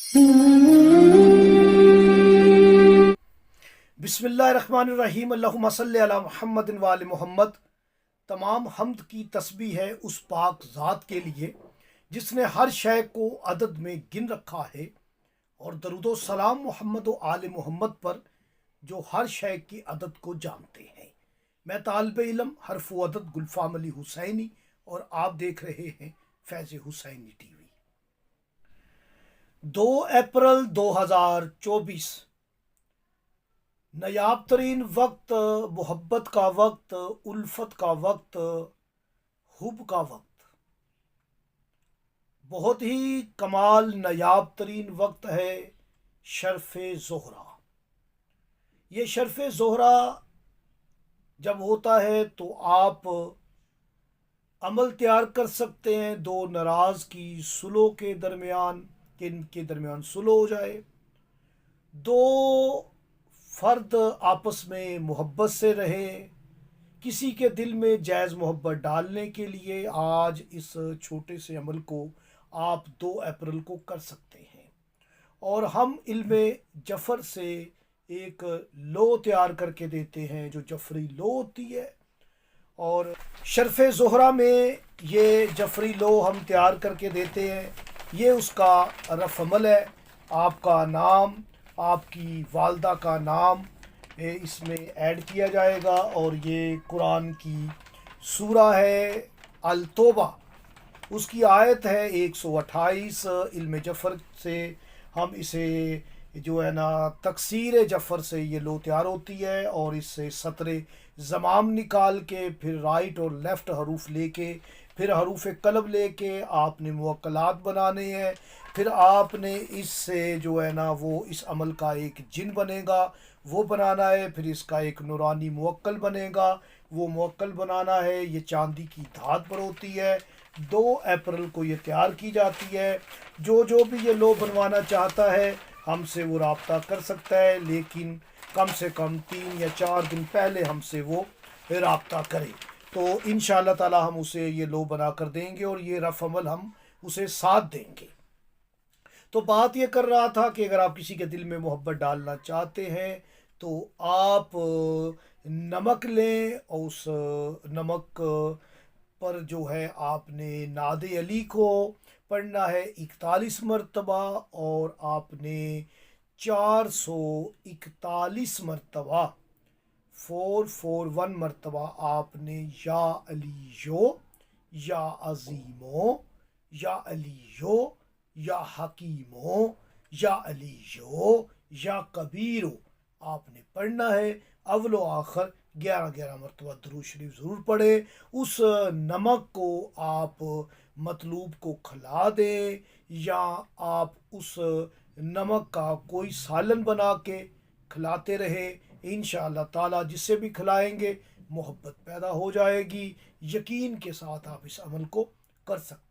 बिस्मिल्लाहिर्रहमानिर्रहीम। अल्लाहुम्मा सल्ली अला मुहम्मद व आले मोहम्मद। तमाम हमद की तस्बीह है उस पाक ज़ात के लिए जिसने हर शय को अदद में गिन रखा है, और दरूदो सलाम मोहम्मद व आले मोहम्मद पर जो हर शय की अदद को जानते हैं। मैं तालिब इल्म हरफ अदद गुलफाम अली हुसैनी, और आप देख रहे हैं फैज़ हुसैनी टीवी। 2 अप्रैल 2024 नायाब तरीन वक्त, मोहब्बत का वक्त, उल्फत का वक्त, हुब का वक्त, बहुत ही कमाल नायाब तरीन वक्त है शर्फ ज़ोहरा। ये शर्फ ज़ोहरा जब होता है तो आप अमल तैयार कर सकते हैं। दो नाराज़ की सुलह के दरमियान, के दरमियान सुलह हो जाए, दो फ़र्द आपस में मोहब्बत से रहे, किसी के दिल में जायज़ मोहब्बत डालने के लिए आज इस छोटे से अमल को आप 2 अप्रैल को कर सकते हैं। और हम इल्म जफ़र से एक लो तैयार करके देते हैं जो जफरी लो होती है, और शर्फ ज़ोहरा में ये जफरी लो हम तैयार करके देते हैं। ये उसका रफ़ अमल है। आपका नाम, आपकी वालदा का नाम इसमें ऐड किया जाएगा, और ये कुरान की सूरा है अल तौबा, उसकी आयत है 128। इल्म जफ़र से हम इसे जो है ना तकसीर जफ़र से ये लो तैयार होती है, और इससे सतरे ज़माम निकाल के फिर राइट और लेफ़्ट हरूफ लेके फिर हरूफ कलब लेके आपने मुवक्कलात बनाने हैं। फिर आपने इससे जो है ना वो इस अमल का एक जिन बनेगा वो बनाना है। फिर इसका एक नूरानी मुवक्कल बनेगा, वो मुवक्कल बनाना है। ये चांदी की धात पर होती है। 2 अप्रैल को ये तैयार की जाती है। जो भी ये लो बनवाना चाहता है हमसे वो रब्ता कर सकता है, लेकिन कम से कम 3 या 4 दिन पहले हमसे वो रब्ता करे, तो इंशाअल्लाह ताला हम उसे ये लो बना कर देंगे, और ये रफ़ अमल हम उसे साथ देंगे। तो बात ये कर रहा था कि अगर आप किसी के दिल में मोहब्बत डालना चाहते हैं तो आप नमक लें, और उस नमक पर जो है आपने नादे अली को पढ़ना है 41 मरतबा, और आपने 441 मरतबा 441 मरतबा आपने या अलीयो, या अजीमो, या अलीयो, या हकीमो, या अलीयो, या कबीरो आपने पढ़ना है। अव्वलो आखिर 11 मरतबा दुरूद शरीफ ज़रूर पढ़े। उस नमक को आप मतलूब को खिला दें, या आप उस नमक का कोई सालन बना के खिलाते रहें। इंशाअल्लाह ताला जिससे भी खिलाएंगे मोहब्बत पैदा हो जाएगी। यकीन के साथ आप इस अमल को कर सकते हैं।